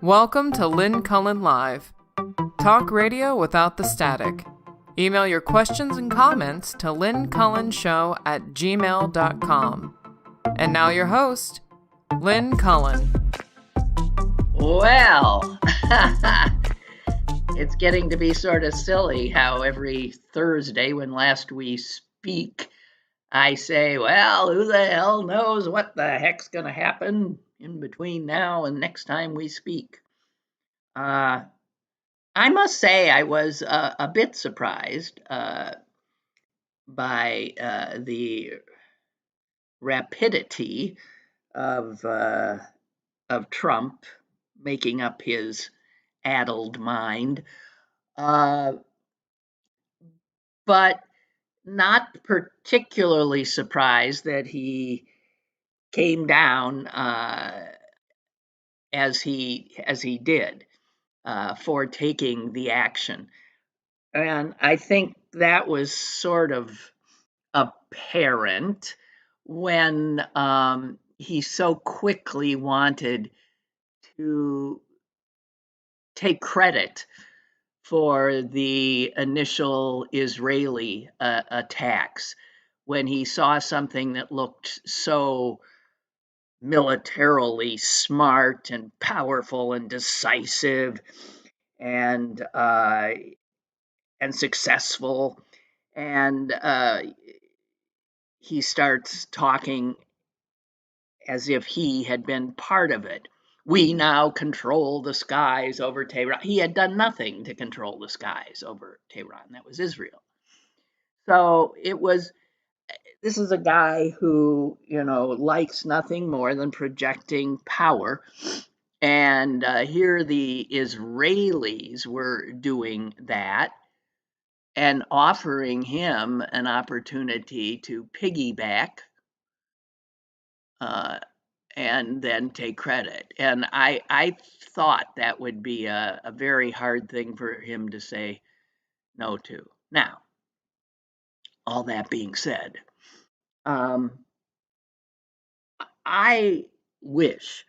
Welcome to Lynn Cullen Live. Talk radio without the static. Email your questions and comments to lynncullenshow@gmail.com. And now your host, Lynn Cullen. Well, it's getting to be sort of silly how every Thursday when last we speak, I say, well, who the hell knows what the heck's going to happen in between now and next time we speak. I must say I was a bit surprised by the rapidity of Trump making up his addled mind, but not particularly surprised that he came down as he did for taking the action. And I think that was sort of apparent when he so quickly wanted to take credit for the initial Israeli attacks, when he saw something that looked so militarily smart and powerful and decisive and successful, and he starts talking as if he had been part of it. We now control the skies over Tehran. He had done nothing to control the skies over Tehran. That was Israel. So this is a guy who, likes nothing more than projecting power. And here the Israelis were doing that and offering him an opportunity to piggyback and then take credit. And I thought that would be a very hard thing for him to say no to. Now, all that being said, I wish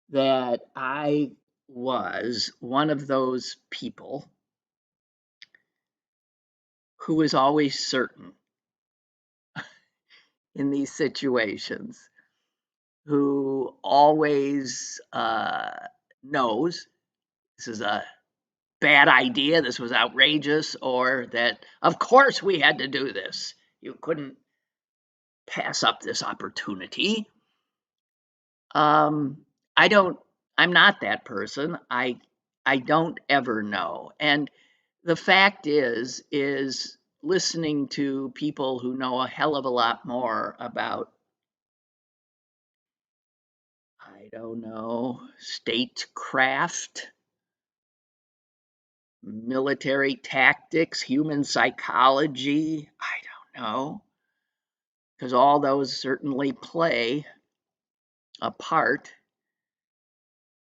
that I was one of those people who is always certain in these situations, who always knows this is a bad idea, this was outrageous, or that, of course, we had to do this. You couldn't pass up this opportunity. I'm not that person. I don't ever know. And the fact is listening to people who know a hell of a lot more about, I don't know, statecraft, military tactics, human psychology, I don't know, because all those certainly play a part.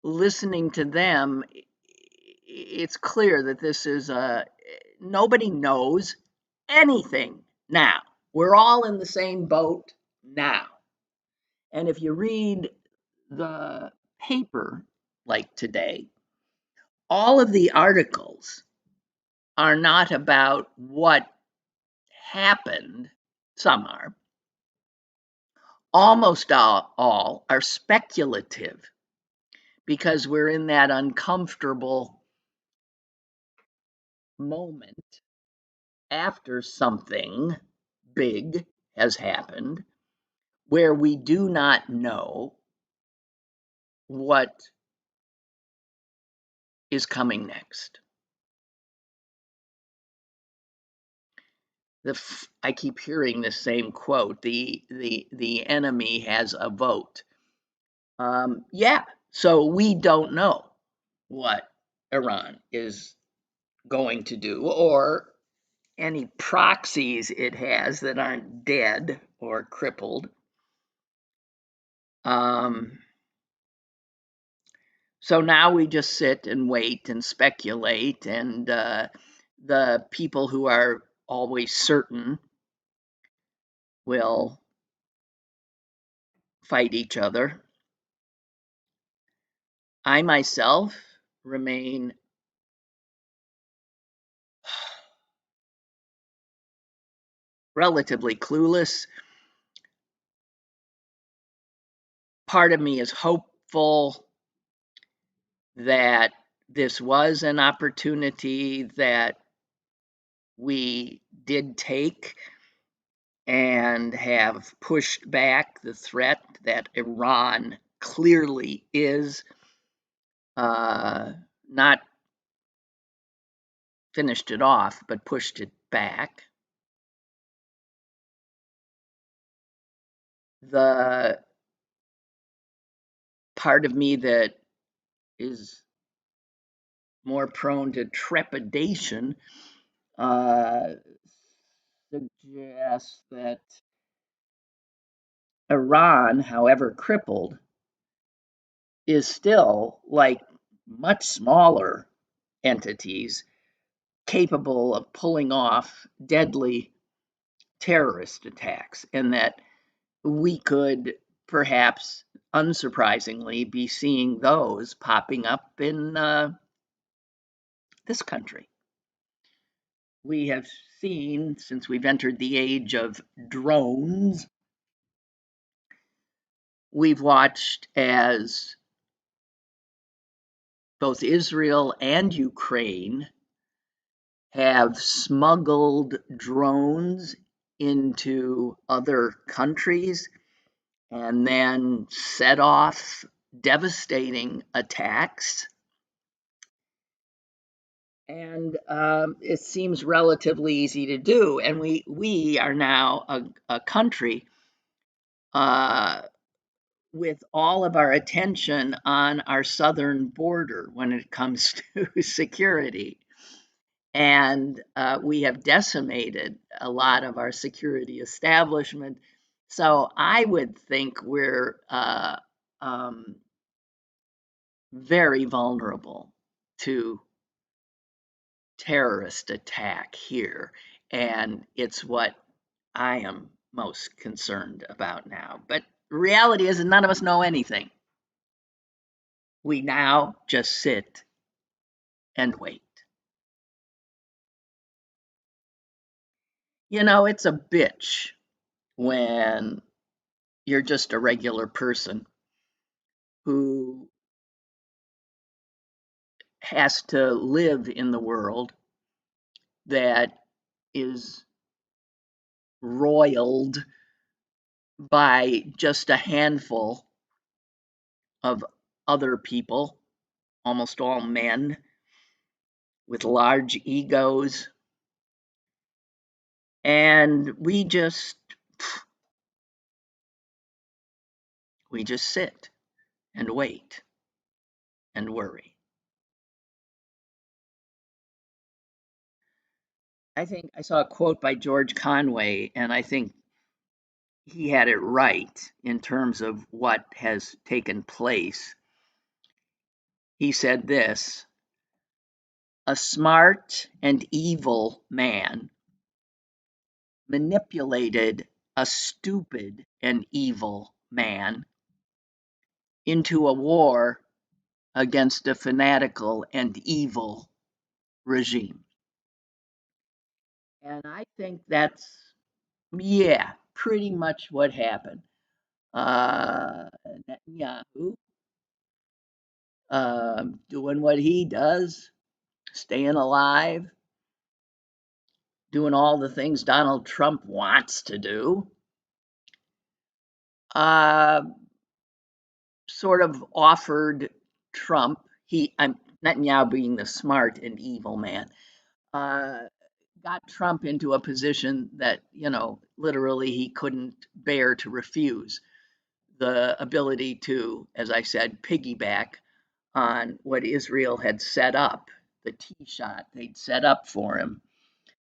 Listening to them, it's clear that this is nobody knows anything now. We're all in the same boat now. And if you read the paper like today, all of the articles are not about what happened. Some are. Almost all are speculative, because we're in that uncomfortable moment after something big has happened where we do not know what is coming next. I keep hearing the same quote, the enemy has a vote. Yeah, so we don't know what Iran is going to do, or any proxies it has that aren't dead or crippled. So now we just sit and wait and speculate, and the people who are always certain will fight each other. I myself remain relatively clueless. Part of me is hopeful that this was an opportunity that we did take and have pushed back the threat that Iran clearly is, not finished it off, but pushed it back. The part of me that is more prone to trepidation suggests that Iran, however crippled, is still, like much smaller entities, capable of pulling off deadly terrorist attacks, and that we could perhaps, unsurprisingly, be seeing those popping up in this country. We have seen, since we've entered the age of drones, we've watched as both Israel and Ukraine have smuggled drones into other countries and then set off devastating attacks. And it seems relatively easy to do. And we are now a country with all of our attention on our southern border when it comes to security. And we have decimated a lot of our security establishment. So I would think we're very vulnerable to terrorist attack here. And it's what I am most concerned about now. But reality is that none of us know anything. We now just sit and wait. You know, it's a bitch when you're just a regular person who has to live in the world that is roiled by just a handful of other people, almost all men, with large egos. And we just sit and wait and worry. I think I saw a quote by George Conway, and I think he had it right in terms of what has taken place. He said this: a smart and evil man manipulated a stupid and evil man into a war against a fanatical and evil regime. And I think that's, yeah, pretty much what happened. Netanyahu doing what he does, staying alive, doing all the things Donald Trump wants to do, uh, sort of offered Trump, Netanyahu being the smart and evil man, uh, got Trump into a position that, literally he couldn't bear to refuse. The ability to, as I said, piggyback on what Israel had set up, the tee shot they'd set up for him,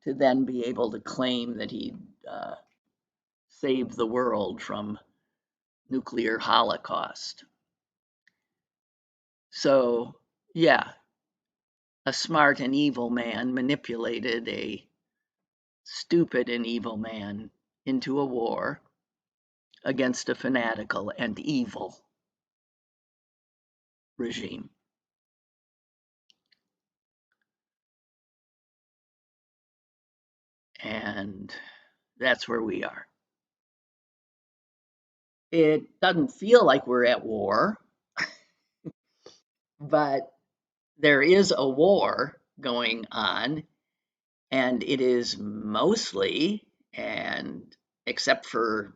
to then be able to claim that he'd saved the world from nuclear holocaust. So, yeah, a smart and evil man manipulated a stupid and evil man into a war against a fanatical and evil regime. And that's where we are. It doesn't feel like we're at war, but there is a war going on, and it is mostly, and except for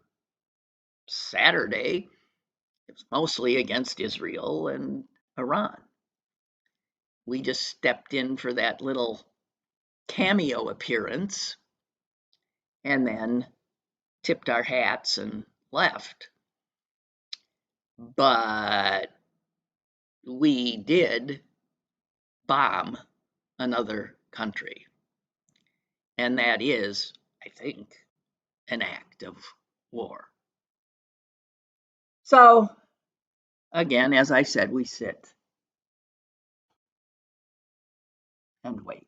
Saturday, it's mostly against Israel and Iran. We just stepped in for that little cameo appearance and then tipped our hats and left. But we did bomb another country. And that is, I think, an act of war. So, again, as I said, we sit and wait.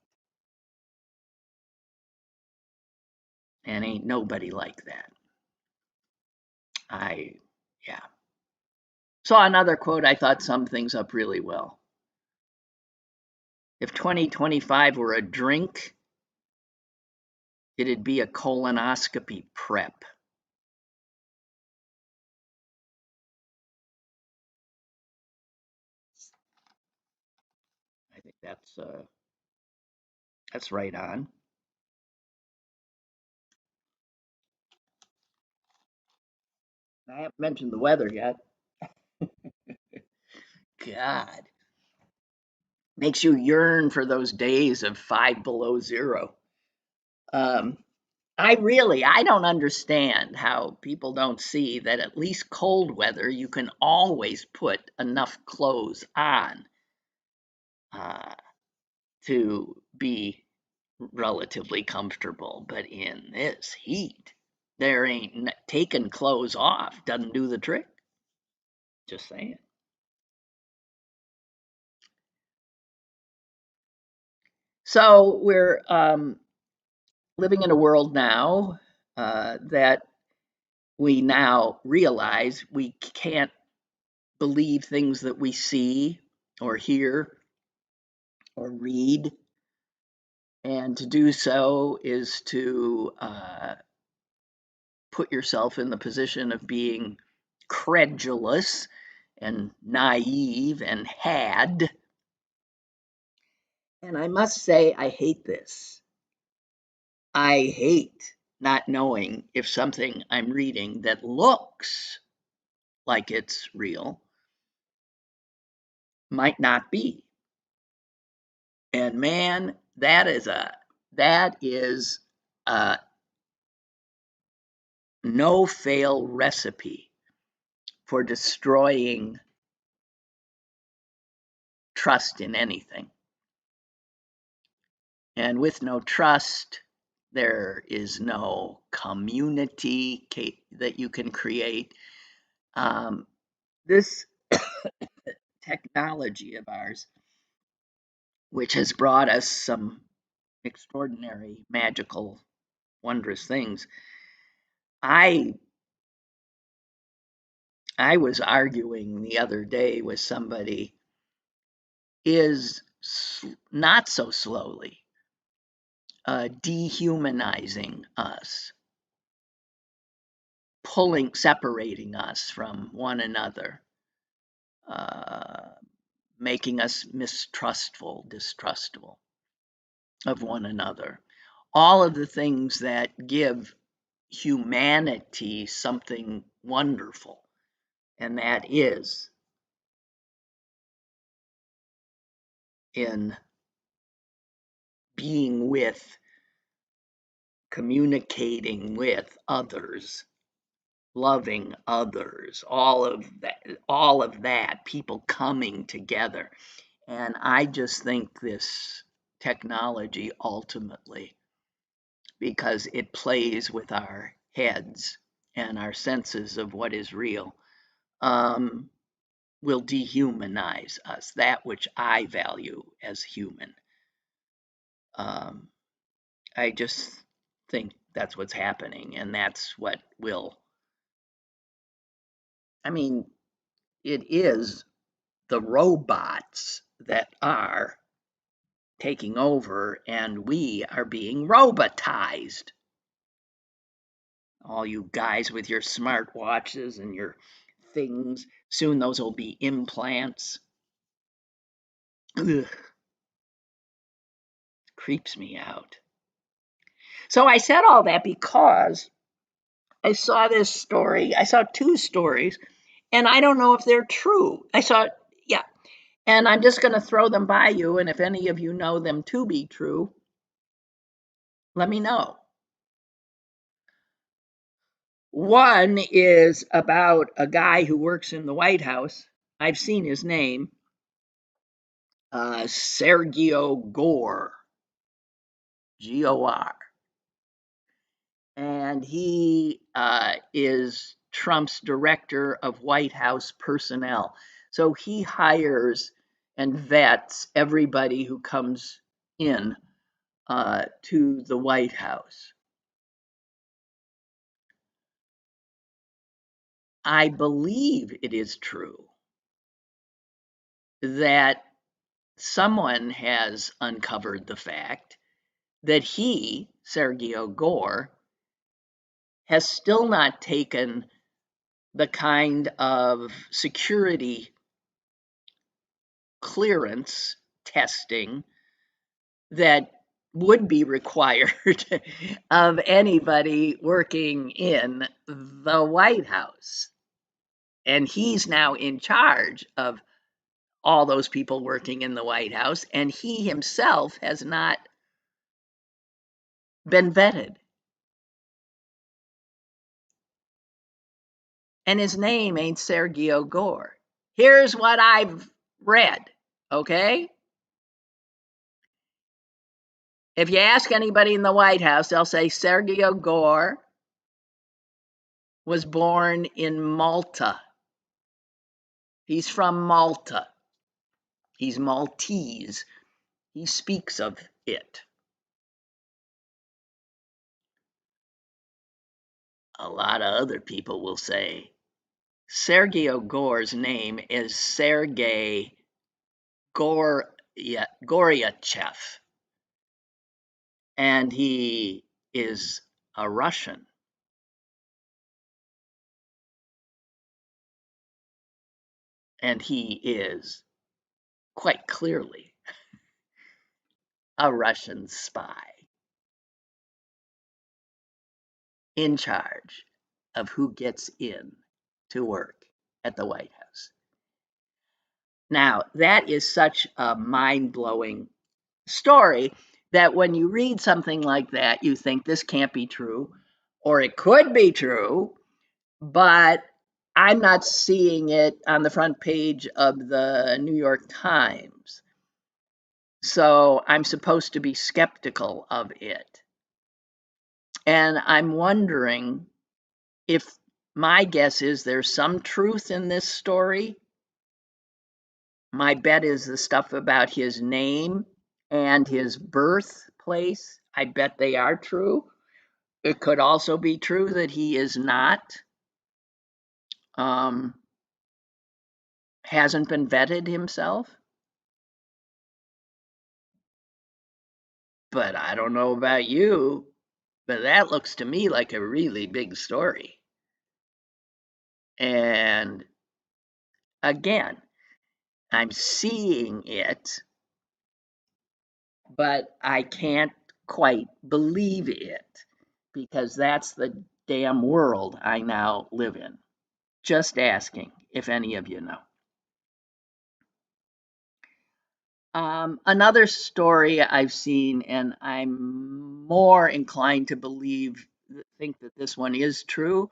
And ain't nobody like that. Yeah. Saw another quote I thought summed things up really well. If 2025 were a drink, it'd be a colonoscopy prep. I think that's right on. I haven't mentioned the weather yet. God, makes you yearn for those days of 5 below 0. Um, I don't understand how people don't see that at least cold weather, you can always put enough clothes on to be relatively comfortable. But in this heat, there ain't taking clothes off doesn't do the trick. Just saying. So we're living in a world now that we now realize we can't believe things that we see or hear or read. And to do so is to put yourself in the position of being credulous and naive and had. And I must say, I hate this. I hate not knowing if something I'm reading that looks like it's real might not be. And man, that is a no fail recipe for destroying trust in anything. And with no trust, there is no community that you can create. This technology of ours, which has brought us some extraordinary, magical, wondrous things. I was arguing the other day with somebody is not so slowly dehumanizing us, separating us from one another, uh, making us distrustful of one another. All of the things that give humanity something wonderful, and that is in being with, communicating with others, loving others, all of that, people coming together. And I just think this technology ultimately, because it plays with our heads and our senses of what is real, will dehumanize us, that which I value as human. I just think that's what's happening, and that's what will. I mean, it is the robots that are taking over, and we are being robotized. All you guys with your smart watches and your things, soon those will be implants. Ugh. Creeps me out. So I said all that because I saw this story. I saw two stories, and I don't know if they're true. Yeah, and I'm just going to throw them by you, and if any of you know them to be true, let me know. One is about a guy who works in the White House. I've seen his name, Sergio Gore, G-O-R. And he is Trump's director of White House personnel. So he hires and vets everybody who comes in to the White House. I believe it is true that someone has uncovered the fact that he, Sergio Gore, has still not taken the kind of security clearance testing that would be required of anybody working in the White House. And he's now in charge of all those people working in the White House, and he himself has not been vetted. And his name ain't Sergio Gore. Here's what I've read, okay? If you ask anybody in the White House, they'll say Sergio Gore was born in Malta. He's from Malta. He's Maltese. He speaks of it. A lot of other people will say Sergio Gore's name is Sergei Goryachev, and he is a Russian. And he is quite clearly a Russian spy in charge of who gets in to work at the White House. Now, that is such a mind-blowing story that when you read something like that, you think this can't be true, or it could be true, but I'm not seeing it on the front page of the New York Times. So I'm supposed to be skeptical of it. And I'm wondering if my guess is there's some truth in this story. My bet is the stuff about his name and his birthplace. I bet they are true. It could also be true that he is not, hasn't been vetted himself. But I don't know about you, but that looks to me like a really big story. And again, I'm seeing it, but I can't quite believe it because that's the damn world I now live in. Just asking if any of you know. Another story I've seen, and I'm more inclined to think that this one is true,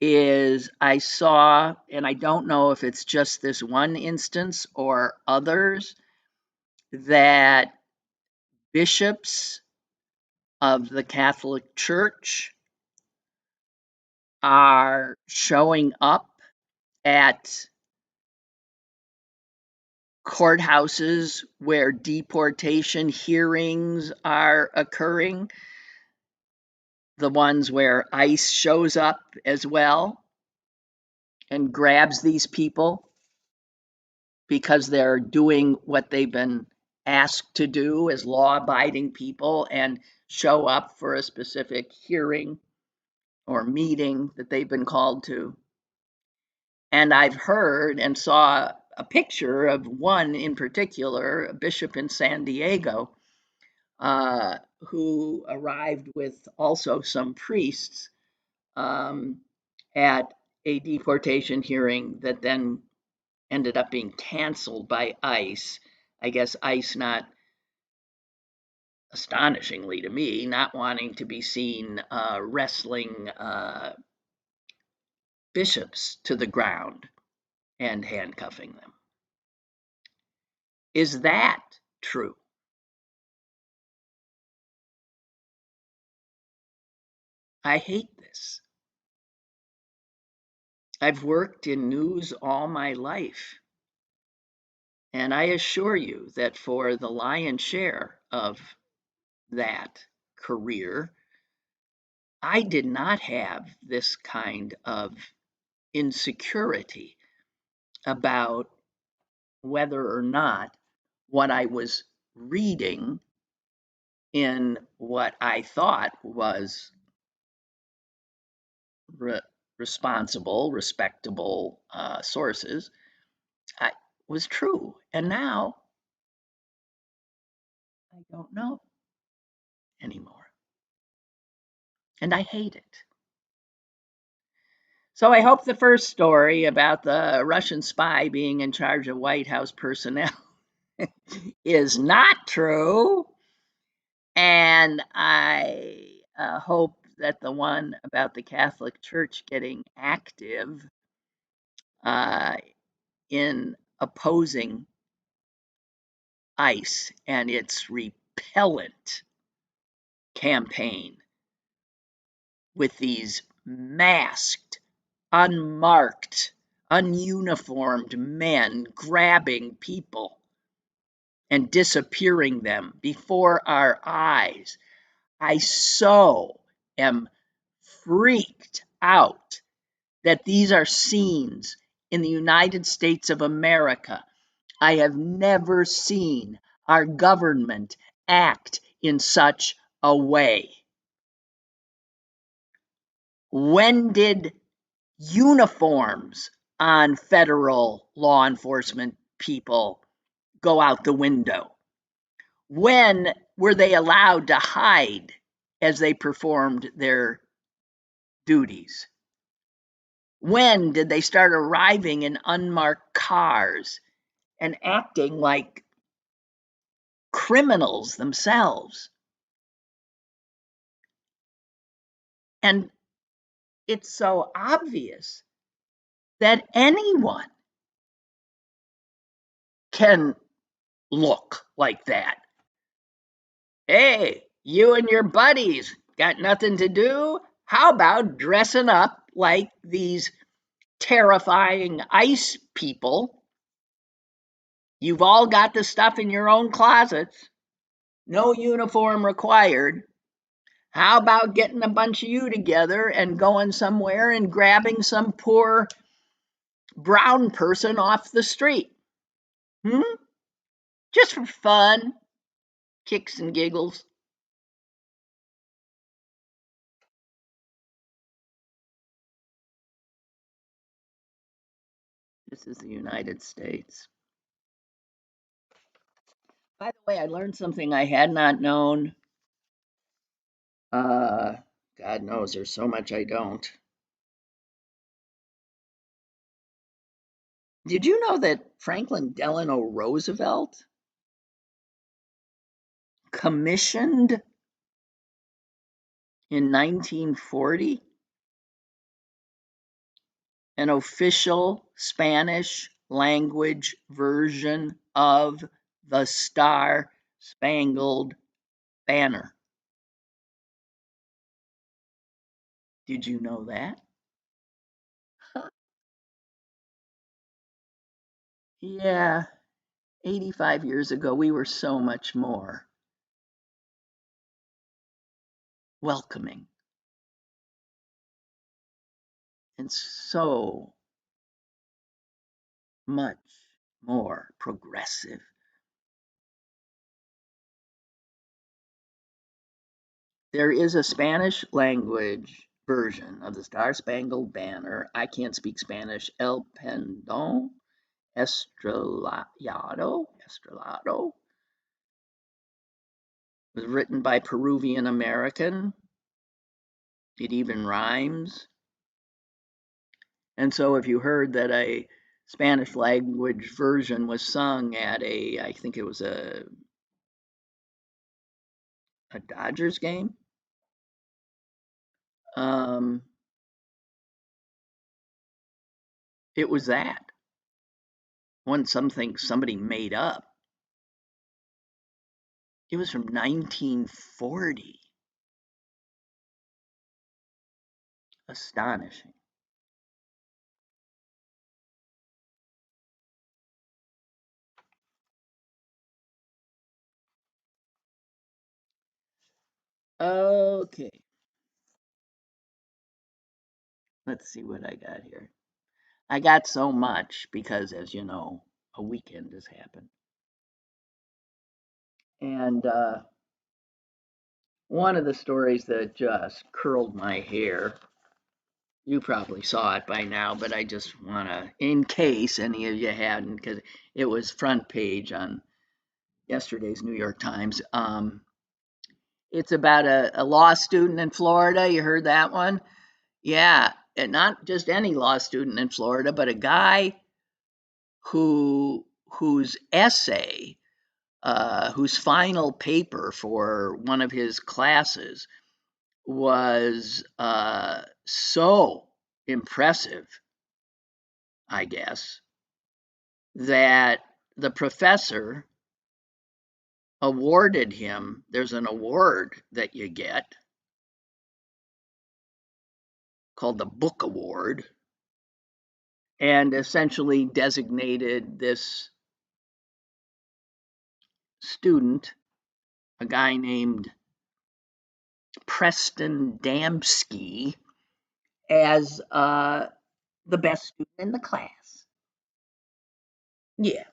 is I saw, and I don't know if it's just this one instance or others, that bishops of the Catholic Church are showing up at courthouses where deportation hearings are occurring, the ones where ICE shows up as well and grabs these people because they're doing what they've been asked to do as law-abiding people and show up for a specific hearing or meeting that they've been called to. And I've heard and saw a picture of one in particular, a bishop in San Diego, who arrived with also some priests at a deportation hearing that then ended up being canceled by ICE. I guess ICE, not astonishingly to me, not wanting to be seen wrestling bishops to the ground and handcuffing them. Is that true? I hate this. I've worked in news all my life, and I assure you that for the lion's share of that career, I did not have this kind of insecurity about whether or not what I was reading in what I thought was responsible, respectable sources was true. And now I don't know anymore. And I hate it. So I hope the first story about the Russian spy being in charge of White House personnel is not true. And I hope that the one about the Catholic Church getting active in opposing ICE and its repellent campaign with these masked, unmarked, ununiformed men grabbing people and disappearing them before our eyes. I so am freaked out that these are scenes in the United States of America. I have never seen our government act in such a way. When did uniforms on federal law enforcement people go out the window? When were they allowed to hide as they performed their duties? When did they start arriving in unmarked cars and acting like criminals themselves? And it's so obvious that anyone can look like that. Hey, you and your buddies got nothing to do? How about dressing up like these terrifying ICE people? You've all got the stuff in your own closets, no uniform required. How about getting a bunch of you together and going somewhere and grabbing some poor brown person off the street? Just for fun, kicks and giggles. This is the United States. By the way, I learned something I had not known. God knows there's so much I don't. Did you know that Franklin Delano Roosevelt commissioned in 1940 an official Spanish language version of the Star Spangled Banner? Did you know that? Yeah, 85 years ago, we were so much more welcoming and so much more progressive. there is a Spanish language version of the Star Spangled Banner. I can't speak Spanish. El Pendón Estrellado was written by Peruvian American. It even rhymes. And so if you heard that a Spanish language version was sung at I think it was a Dodgers game, it was that. Wasn't something somebody made up. It was from 1940. Astonishing. Okay. Let's see what I got here. I got so much because, as you know, a weekend has happened. And one of the stories that just curled my hair, you probably saw it by now, but I just want to, in case any of you hadn't, because it was front page on yesterday's New York Times. It's about a law student in Florida. You heard that one? Yeah, and not just any law student in Florida, but a guy whose essay, whose final paper for one of his classes was so impressive, I guess, that the professor awarded him. There's an award that you get called the Book Award, and essentially designated this student, a guy named Preston Damsky, as the best student in the class. Yeah.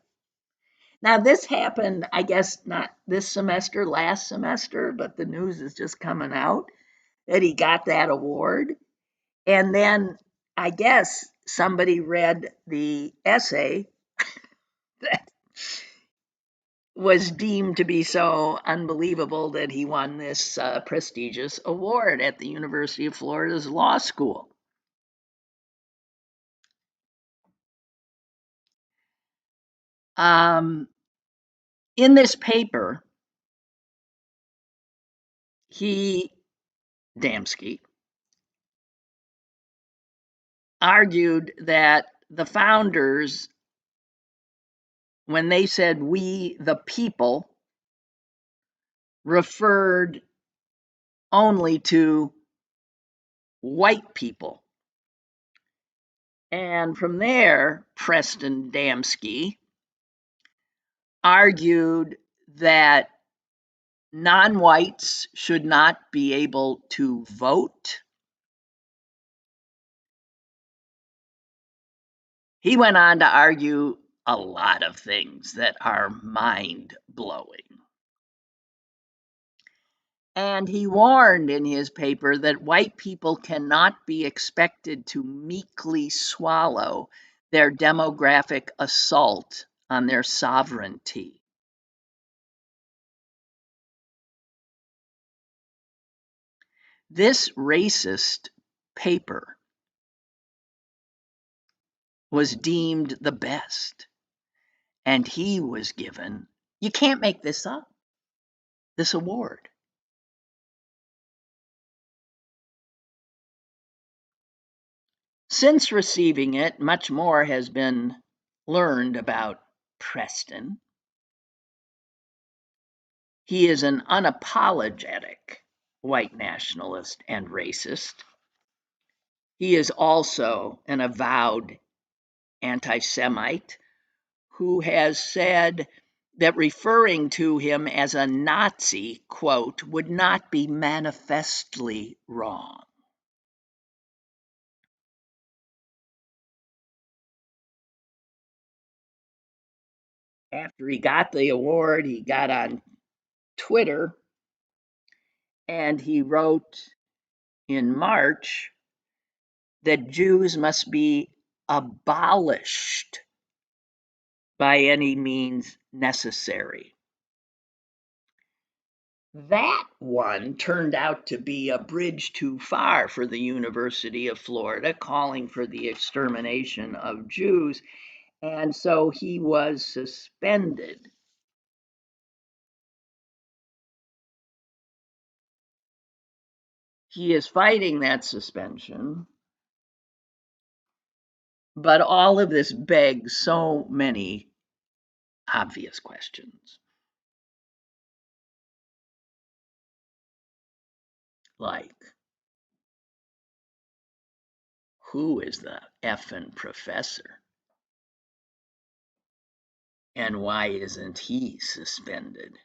Now, this happened, I guess, not this semester, last semester, but the news is just coming out that he got that award. And then I guess somebody read the essay that was deemed to be so unbelievable that he won this prestigious award at the University of Florida's law school. In this paper, Damsky, argued that the founders, when they said we the people, referred only to white people. And from there, Preston Damsky argued that non-whites should not be able to vote. He went on to argue a lot of things that are mind-blowing. And he warned in his paper that white people cannot be expected to meekly swallow their demographic assault on their sovereignty. This racist paper was deemed the best, and he was given, you can't make this up, this award. Since receiving it, much more has been learned about Preston. He is an unapologetic white nationalist and racist. He is also an avowed anti-Semite who has said that referring to him as a Nazi, quote, would not be manifestly wrong. After he got the award, he got on Twitter And he wrote in March that Jews must be abolished by any means necessary. That one turned out to be a bridge too far for the University of Florida, calling for the extermination of Jews, and so he was suspended. He is fighting that suspension, but all of this begs so many obvious questions. Like, who is the effing professor? And why isn't he suspended?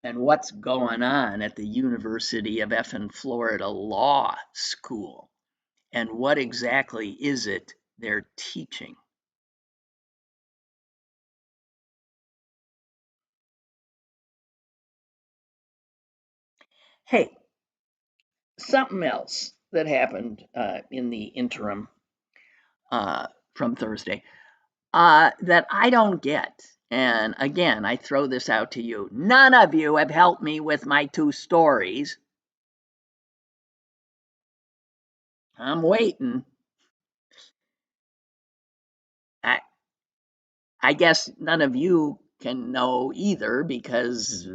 And what's going on at the University of effing Florida Law School? And what exactly is it they're teaching? Hey, something else that happened in the interim from Thursday that I don't get. And again, I throw this out to you. None of you have helped me with my two stories. I'm waiting. I, I guess none of you can know either because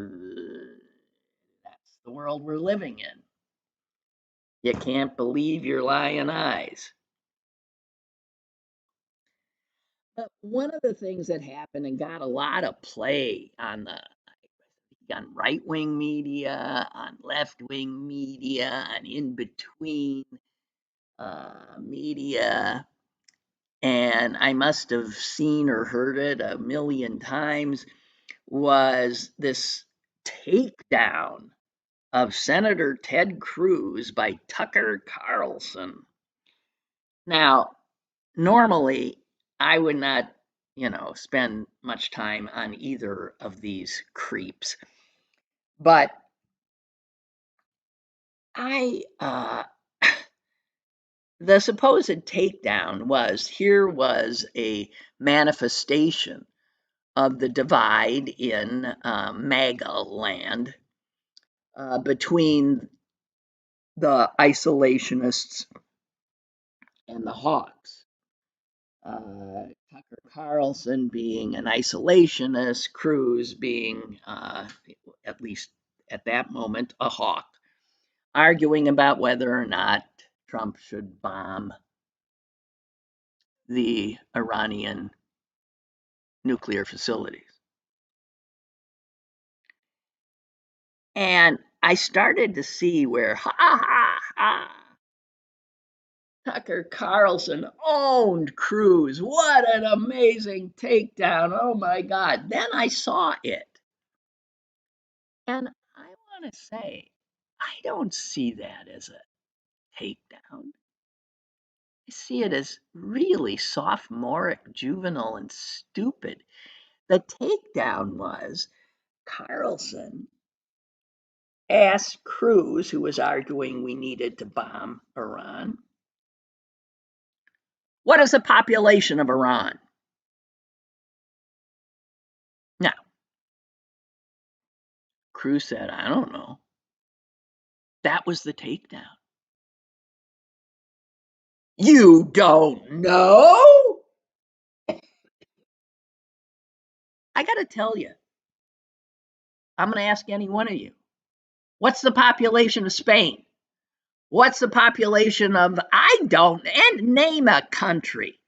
that's the world we're living in. You can't believe your lying eyes. But one of the things that happened and got a lot of play on right-wing media, on left-wing media, and in between media, and I must have seen or heard it a million times, was this takedown of Senator Ted Cruz by Tucker Carlson. Now, normally I would not, spend much time on either of these creeps, but I, the supposed takedown was a manifestation of the divide in MAGA land between the isolationists and the hawks. Tucker Carlson being an isolationist, Cruz being, at least at that moment, a hawk, arguing about whether or not Trump should bomb the Iranian nuclear facilities. And I started to see where, ha ha ha, Tucker Carlson owned Cruz. What an amazing takedown. Oh my God. Then I saw it. And I want to say, I don't see that as a takedown. I see it as really sophomoric, juvenile, and stupid. The takedown was Carlson asked Cruz, who was arguing we needed to bomb Iran, what is the population of Iran? Now, Cruz said, I don't know. That was the takedown. You don't know? I got to tell you, I'm going to ask any one of you. What's the population of Spain? What's the population of, I don't, and name a country.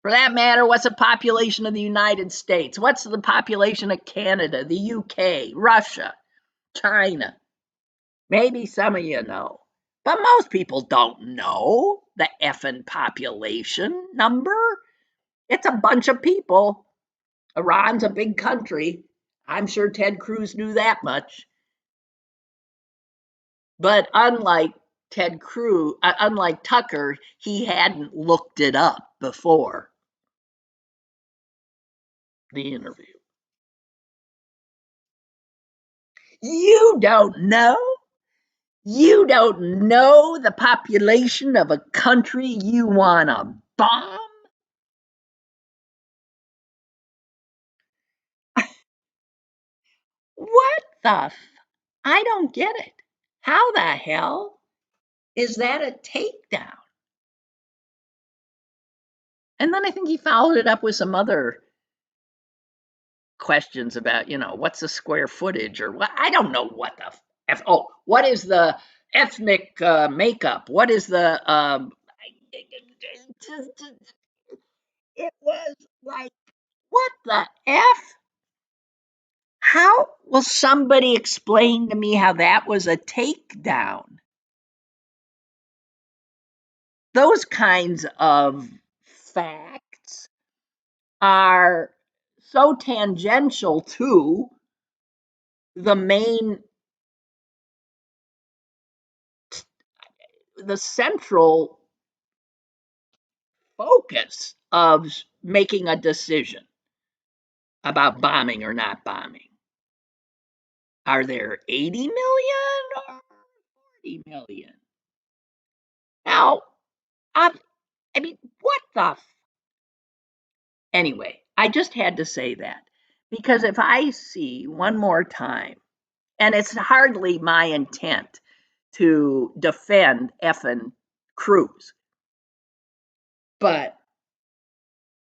For that matter, what's the population of the United States? What's the population of Canada, the UK, Russia, China? Maybe some of you know, but most people don't know the effing population number. It's a bunch of people. Iran's a big country. I'm sure Ted Cruz knew that much. But unlike unlike Tucker, he hadn't looked it up before the interview. You don't know? You don't know the population of a country you want to bomb? What the? I don't get it. How the hell is that a takedown? And then I think he followed it up with some other questions about, what's the square footage or what? I don't know what the F. Oh, what is the ethnic makeup? What is the. It was like, what the F? How will somebody explain to me how that was a takedown? Those kinds of facts are so tangential to the central focus of making a decision about bombing or not bombing. Are there 80 million or 40 million? Now, I mean, what the? Anyway, I just had to say that because if I see one more time, and it's hardly my intent to defend effing Cruz, but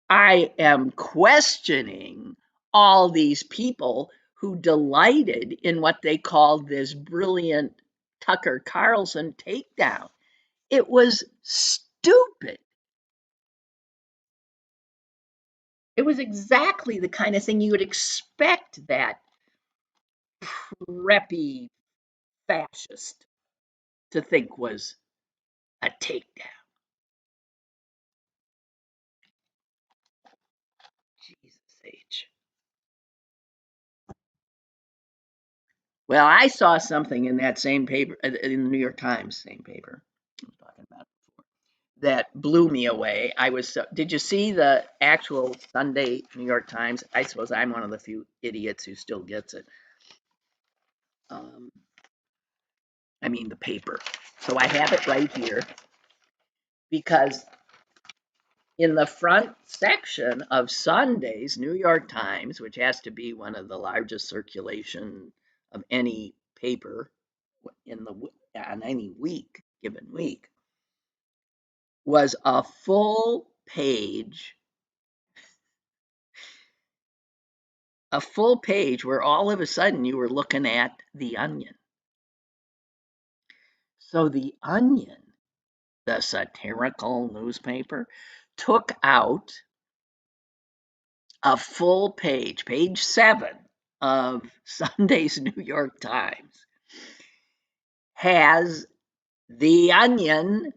I am questioning all these people who delighted in what they called this brilliant Tucker Carlson takedown. It was stupid. It was exactly the kind of thing you would expect that preppy fascist to think was a takedown. Jesus H. Well, I saw something in that same paper, in the New York Times, same paper I was talking about before, that blew me away. Did you see the actual Sunday New York Times? I suppose I'm one of the few idiots who still gets it. I mean, the paper. So I have it right here because in the front section of Sunday's New York Times, which has to be one of the largest circulation of any paper on any given week, was a full page where all of a sudden you were looking at The Onion. So The Onion, the satirical newspaper, took out a full page 7 of Sunday's New York Times, has The Onion,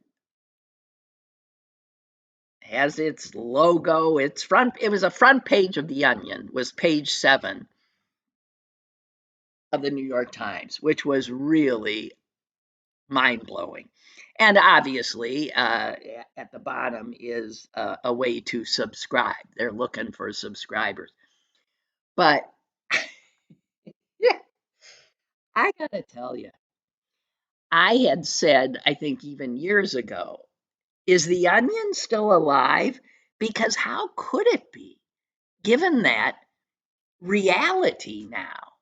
has its logo, it was a front page of The Onion, was page 7 of the New York Times, which was really mind-blowing. And obviously, at the bottom is a way to subscribe. They're looking for subscribers. But yeah, I gotta tell you, I had said, I think even years ago, is The Onion still alive? Because how could it be, given that reality now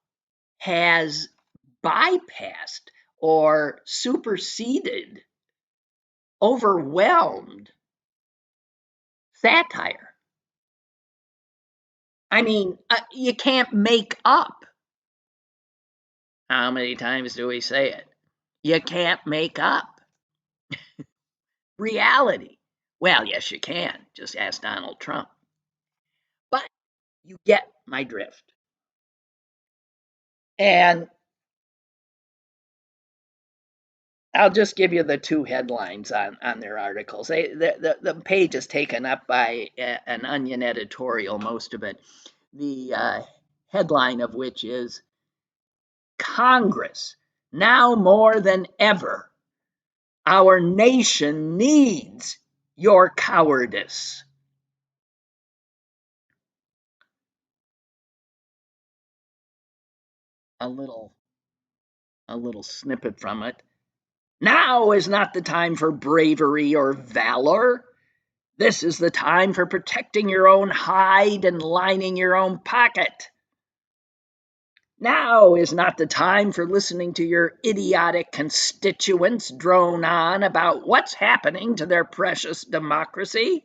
has bypassed or superseded, overwhelmed satire? I mean, you can't make up. How many times do we say it? You can't make up reality. Well, yes, you can. Just ask Donald Trump. But you get my drift. And I'll just give you the two headlines on their articles. The page is taken up by an Onion editorial, most of it. The headline of which is Congress, now more than ever, our nation needs your cowardice. A little a little snippet from it. Now is not the time for bravery or valor. This is the time for protecting your own hide and lining your own pocket. Now is not the time for listening to your idiotic constituents drone on about what's happening to their precious democracy.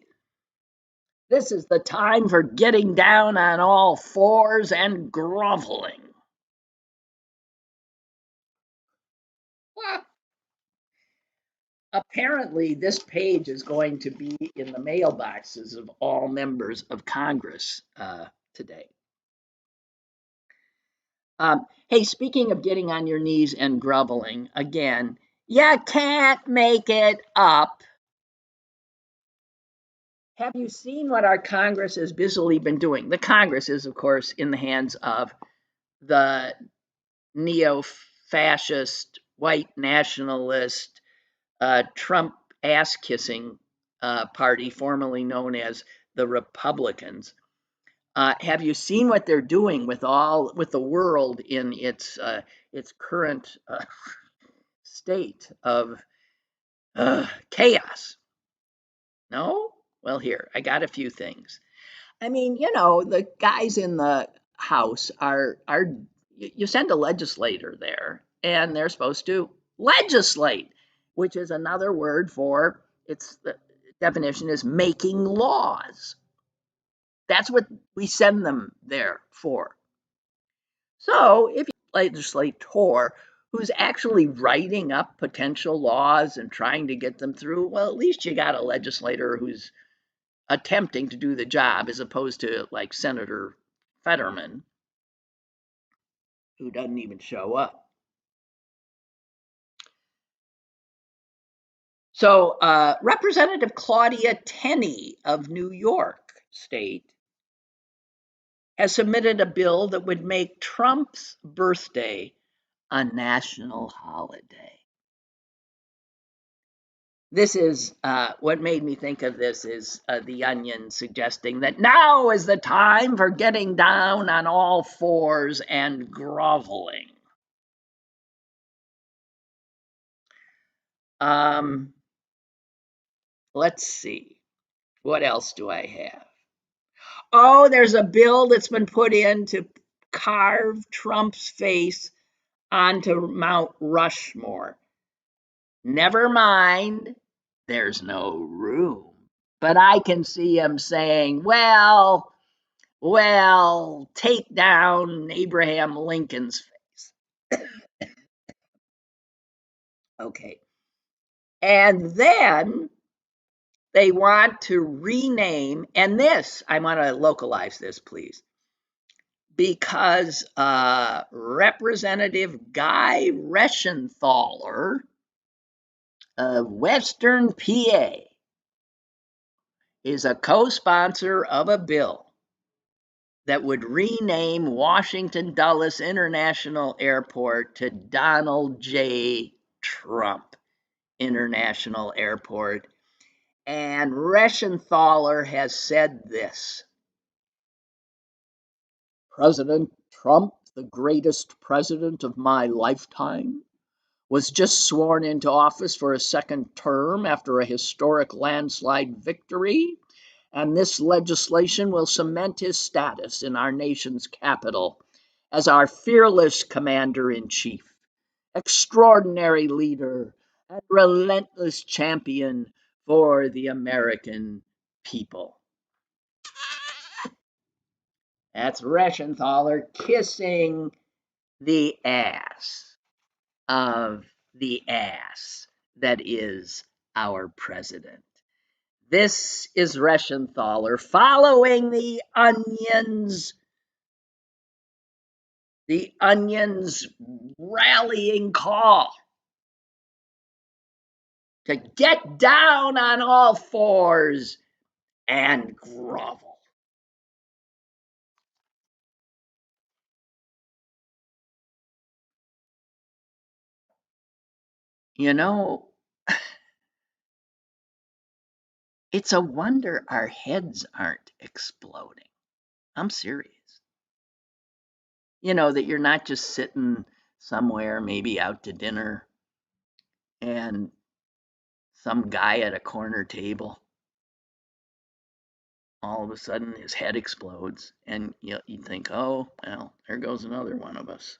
This is the time for getting down on all fours and groveling. Well, apparently, this page is going to be in the mailboxes of all members of Congress today. Hey, speaking of getting on your knees and groveling, again, you can't make it up. Have you seen what our Congress has busily been doing? The Congress is, of course, in the hands of the neo-fascist, white nationalist, Trump ass-kissing party, formerly known as the Republicans. Have you seen what they're doing with the world in its current state of chaos? No? Well, here, I got a few things. I mean, the guys in the House are you send a legislator there, and they're supposed to legislate, which is another word for the definition is making laws. That's what we send them there for. So if you have a legislator who's actually writing up potential laws and trying to get them through, well, at least you got a legislator who's attempting to do the job, as opposed to like Senator Fetterman, who doesn't even show up. So Representative Claudia Tenney of New York State has submitted a bill that would make Trump's birthday a national holiday. This is what made me think of this is The Onion suggesting that now is the time for getting down on all fours and groveling. Let's see. What else do I have? Oh, there's a bill that's been put in to carve Trump's face onto Mount Rushmore. Never mind, there's no room. But I can see him saying, well, take down Abraham Lincoln's face. Okay. And then they want to rename, and this, I want to localize this, please, because Representative Guy Reschenthaler of Western PA is a co-sponsor of a bill that would rename Washington Dulles International Airport to Donald J. Trump International Airport. And Reschenthaler has said this: President Trump, the greatest president of my lifetime, was just sworn into office for a second term after a historic landslide victory, and this legislation will cement his status in our nation's capital as our fearless commander-in-chief, extraordinary leader, and relentless champion for the American people. That's Reschenthaler kissing the ass of the ass that is our president. This is Reschenthaler following the Onion's rallying call to get down on all fours and grovel. You know, it's a wonder our heads aren't exploding. I'm serious. That you're not just sitting somewhere, maybe out to dinner, and some guy at a corner table, all of a sudden his head explodes, and you think, oh, well, there goes another one of us.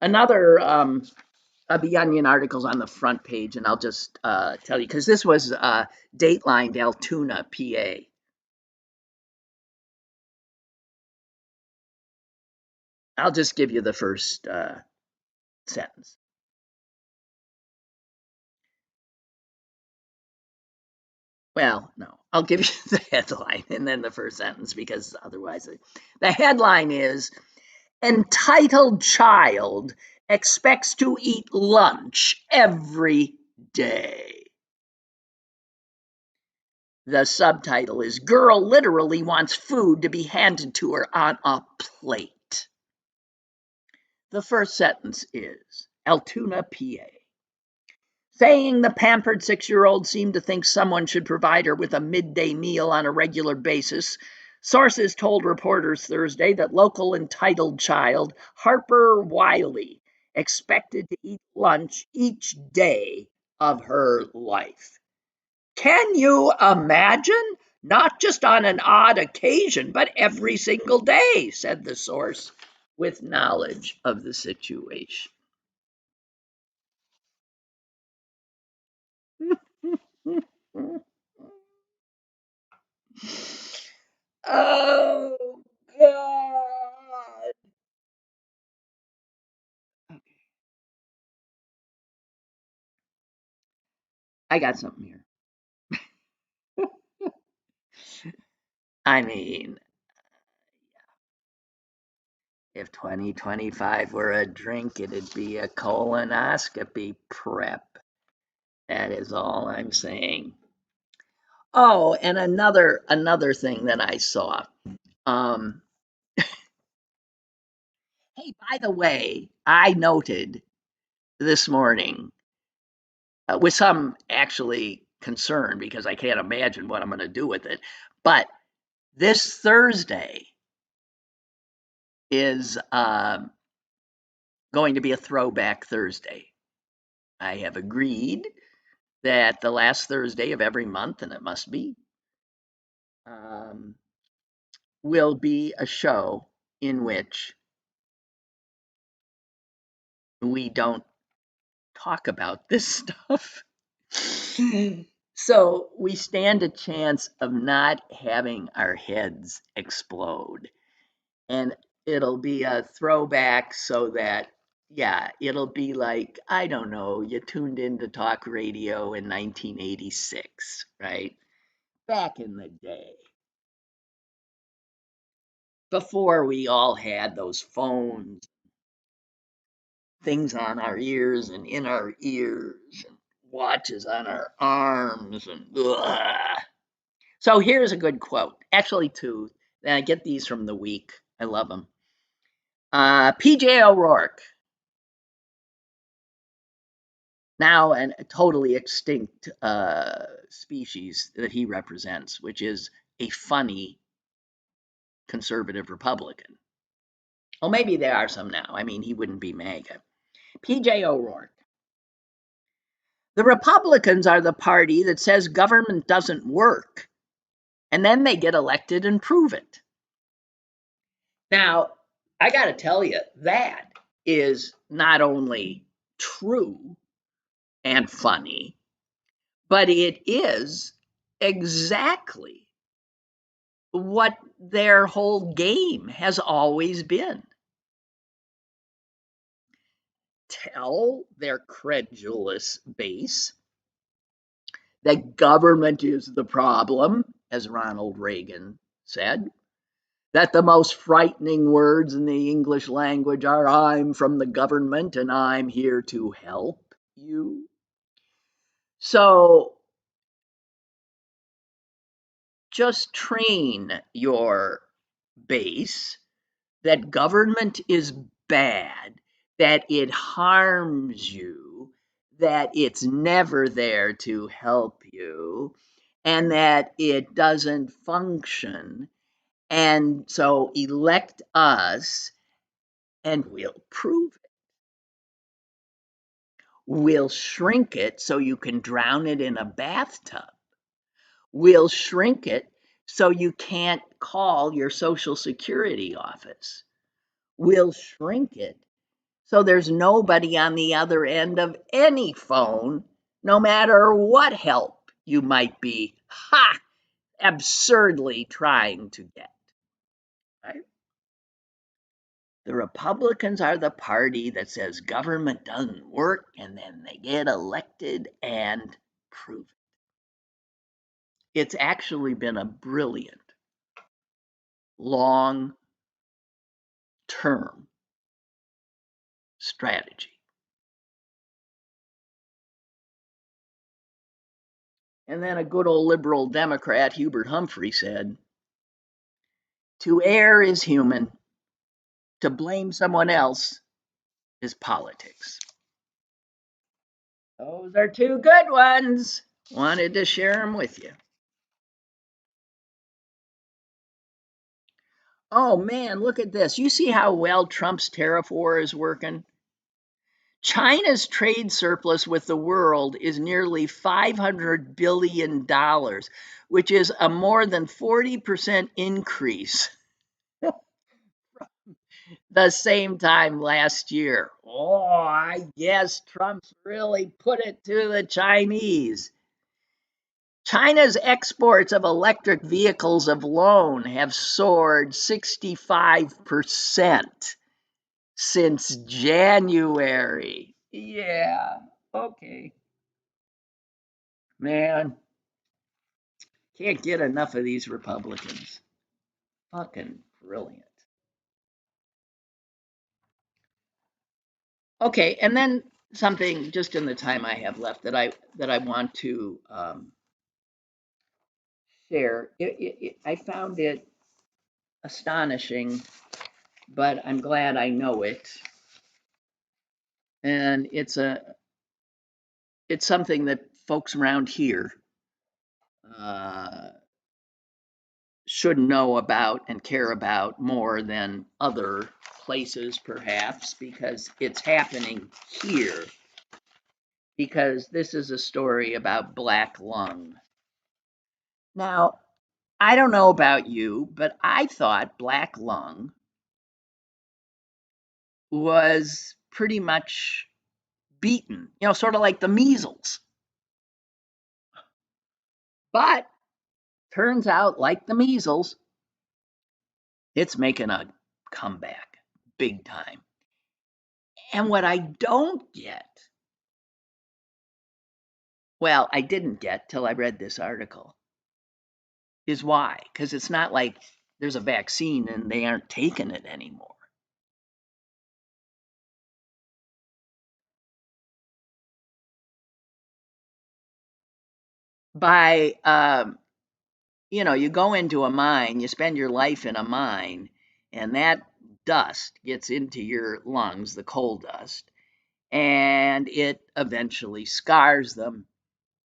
Another of the Onion articles on the front page, and I'll just tell you, because this was Dateline, Altoona, PA. I'll just give you the first sentence. Well, no, I'll give you the headline and then the first sentence, because otherwise, the headline is Entitled Child Expects to Eat Lunch Every Day. The subtitle is Girl Literally Wants Food to be Handed to Her on a Plate. The first sentence is Altoona, PA. Saying the pampered 6-year-old seemed to think someone should provide her with a midday meal on a regular basis, sources told reporters Thursday that local entitled child Harper Wiley expected to eat lunch each day of her life. Can you imagine? Not just on an odd occasion, but every single day, said the source with knowledge of the situation. Oh, God. I got something here. I mean, if 2025 were a drink, it'd be a colonoscopy prep. That is all I'm saying. Oh, and another thing that I saw. Um, hey, by the way, I noted this morning with some actually concern, because I can't imagine what I'm going to do with it. But this Thursday is going to be a throwback Thursday. I have agreed that the last Thursday of every month, and it must be, will be a show in which we don't talk about this stuff. So we stand a chance of not having our heads explode. And it'll be a throwback, so that, yeah, it'll be like, I don't know, you tuned into talk radio in 1986, right? Back in the day. Before we all had those phones, things on our ears and in our ears, and watches on our arms, and ugh. So here's a good quote. Actually, two. And I get these from the week. I love them. PJ O'Rourke, now a totally extinct species that he represents, which is a funny conservative Republican. Well, maybe there are some now. I mean, he wouldn't be MAGA. PJ O'Rourke. The Republicans are the party that says government doesn't work, and then they get elected and prove it. Now, I got to tell you, that is not only true and funny, but it is exactly what their whole game has always been. Tell their credulous base that government is the problem, as Ronald Reagan said, that the most frightening words in the English language are I'm from the government and I'm here to help you. So just train your base that government is bad, that it harms you, that it's never there to help you, and that it doesn't function. And so elect us, and we'll prove it. We'll shrink it so you can drown it in a bathtub. We'll shrink it so you can't call your Social Security office. We'll shrink it so there's nobody on the other end of any phone, no matter what help you might be absurdly trying to get. Right? The Republicans are the party that says government doesn't work, and then they get elected and prove it. It's actually been a brilliant, long term strategy. And then a good old liberal Democrat, Hubert Humphrey, said, "To err is human, to blame someone else is politics." Those are two good ones. Wanted to share them with you. Oh man, look at this. You see how well Trump's tariff war is working? China's trade surplus with the world is nearly $500 billion, which is a more than 40% increase the same time last year. Oh, I guess Trump's really put it to the Chinese. China's exports of electric vehicles alone have soared 65% since January. Yeah, okay. Man, can't get enough of these Republicans. Fucking brilliant. Okay, and then something just in the time I have left that I want to share. I found it astonishing, but I'm glad I know it. And it's something that folks around here uh, should know about and care about more than other places, perhaps, because it's happening here. Because this is a story about black lung. Now, I don't know about you, but I thought black lung was pretty much beaten, sort of like the measles. But turns out, like the measles, it's making a comeback big time. And what I don't get, well, I didn't get till I read this article, is why. Because it's not like there's a vaccine and they aren't taking it anymore. By, you go into a mine, you spend your life in a mine, and that dust gets into your lungs, the coal dust, and it eventually scars them,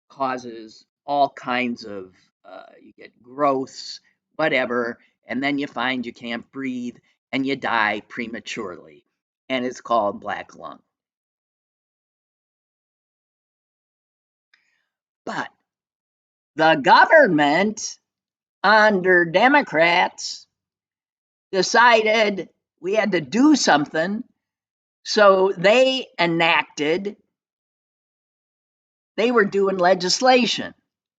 causes all kinds of, you get growths, whatever, and then you find you can't breathe and you die prematurely. And it's called black lung. But the government, under Democrats, decided we had to do something. So they were doing legislation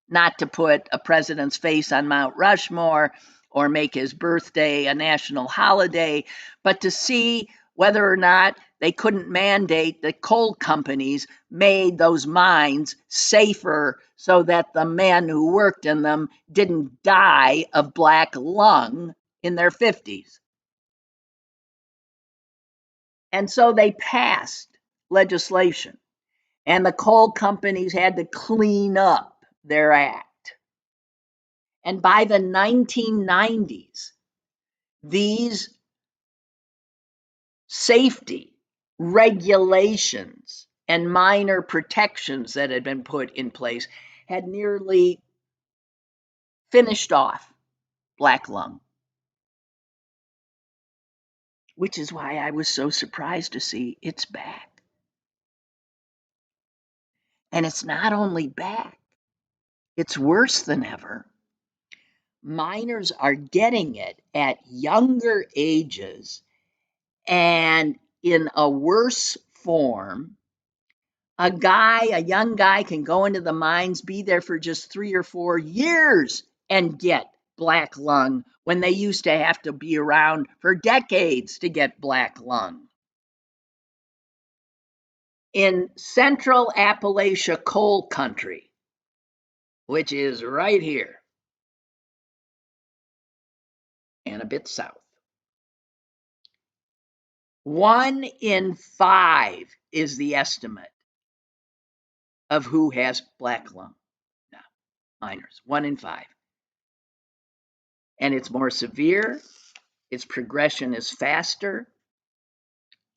not to put a president's face on Mount Rushmore or make his birthday a national holiday, but to see whether or not they couldn't mandate that coal companies made those mines safer so that the men who worked in them didn't die of black lung in their 50s. And so they passed legislation, and the coal companies had to clean up their act. And by the 1990s, these safety regulations and minor protections that had been put in place had nearly finished off black lung. which is why I was so surprised to see it's back. And it's not only back, it's worse than ever. Minors are getting it at younger ages and in a worse form. A young guy can go into the mines, be there for just 3 or 4 years and get black lung when they used to have to be around for decades to get black lung. In central Appalachia coal country, which is right here and a bit south, 1 in 5 is the estimate of who has black lung. Now, minors, 1 in 5. And it's more severe, its progression is faster,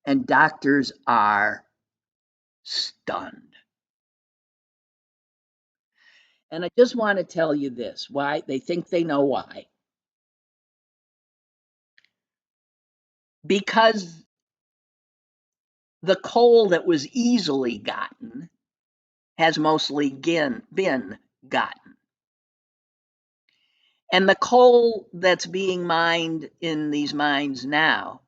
and doctors are stunned. And I just want to tell you this, why they think they know why. Because the coal that was easily gotten has mostly been gotten. And the coal that's being mined in these mines now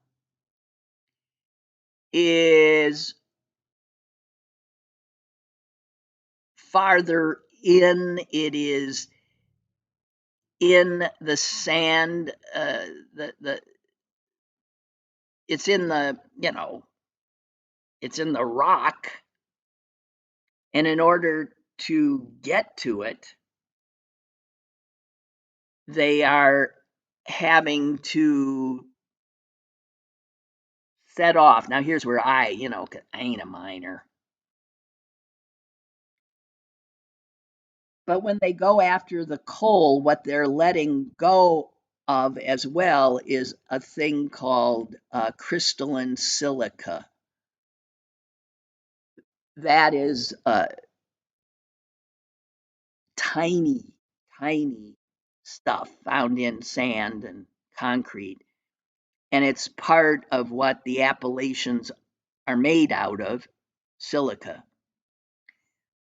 is farther in, it is in the sand, it's in the, it's in the rock. And in order to get to it, they are having to set off. Now, here's where I ain't a miner. But when they go after the coal, what they're letting go of as well is a thing called crystalline silica. That is tiny, tiny stuff found in sand and concrete. And it's part of what the Appalachians are made out of, silica.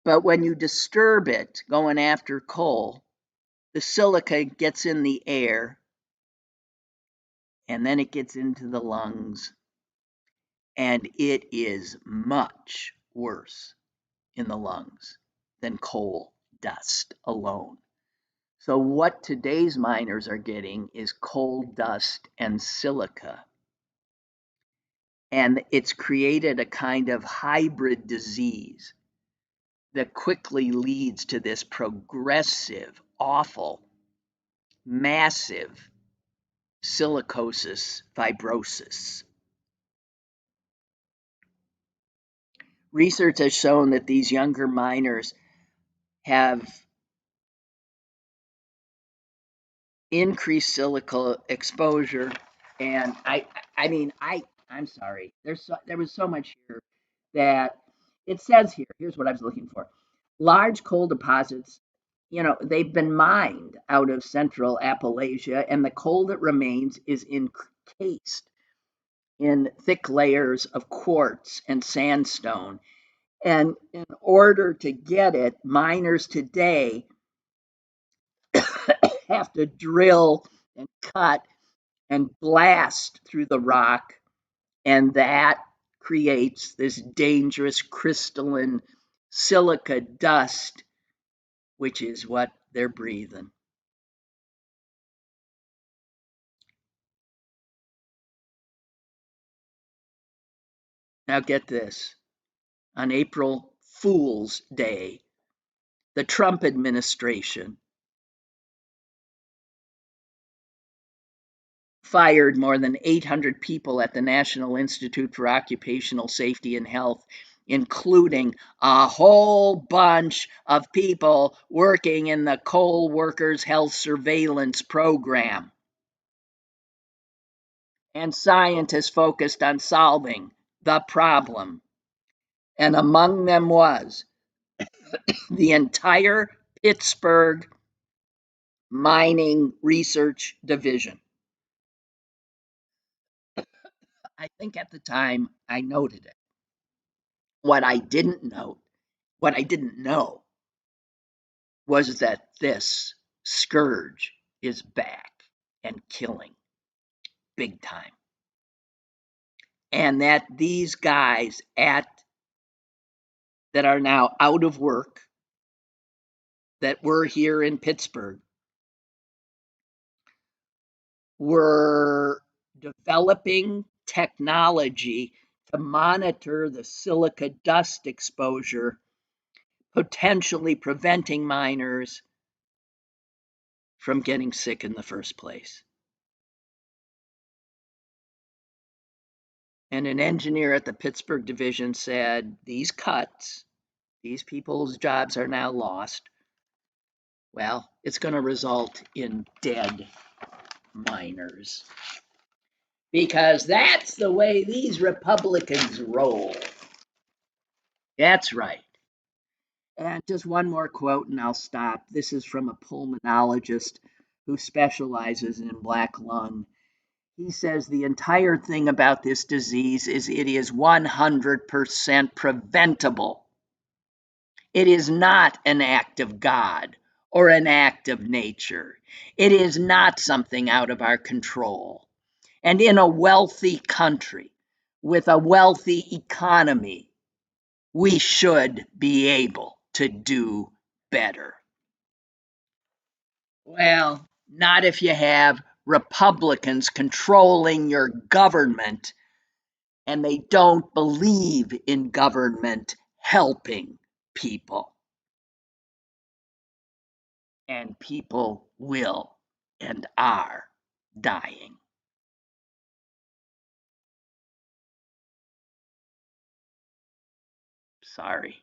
But when you disturb it going after coal, the silica gets in the air and then it gets into the lungs, and it is much worse in the lungs than coal dust alone. So, what today's miners are getting is coal dust and silica. And it's created a kind of hybrid disease that quickly leads to this progressive, awful, massive silicosis fibrosis. Research has shown that these younger miners have increased silica exposure, and I'm sorry. There was so much here that it says here. Here's what I was looking for: large coal deposits. They've been mined out of central Appalachia, and the coal that remains is encased in thick layers of quartz and sandstone. And in order to get it, miners today have to drill and cut and blast through the rock, and that creates this dangerous crystalline silica dust, which is what they're breathing. Now, get this: on April Fool's Day, the Trump administration fired more than 800 people at the National Institute for Occupational Safety and Health, including a whole bunch of people working in the Coal Workers Health Surveillance Program, and scientists focused on solving the problem. And among them was the entire Pittsburgh Mining Research Division. I think at the time I noted it. What I didn't know was that this scourge is back and killing big time. And that these guys that are now out of work, that were here in Pittsburgh, were developing technology to monitor the silica dust exposure, potentially preventing miners from getting sick in the first place. And an engineer at the Pittsburgh division said, these cuts, these people's jobs are now lost. Well, it's going to result in dead miners. Because that's the way these Republicans roll. That's right. And just one more quote and I'll stop. This is from a pulmonologist who specializes in black lung. He says the entire thing about this disease is it is 100% preventable. It is not an act of God or an act of nature. It is not something out of our control. And in a wealthy country with a wealthy economy, we should be able to do better. Well, not if you have Republicans controlling your government and they don't believe in government helping people. And people will and are dying. Sorry.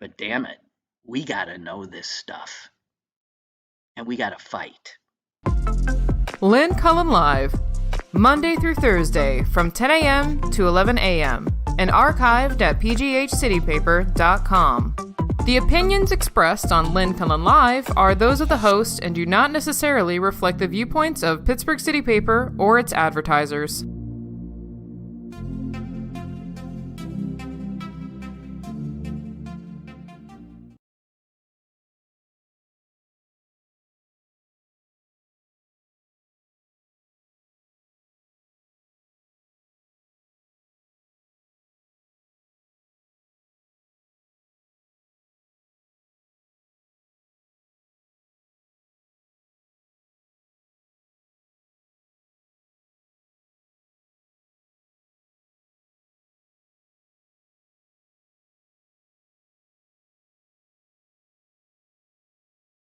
But damn it, we gotta know this stuff. And we gotta fight. Lynn Cullen Live, Monday through Thursday from 10 a.m. to 11 a.m. and archived at pghcitypaper.com. The opinions expressed on Lynn Cullen Live are those of the host and do not necessarily reflect the viewpoints of Pittsburgh City Paper or its advertisers.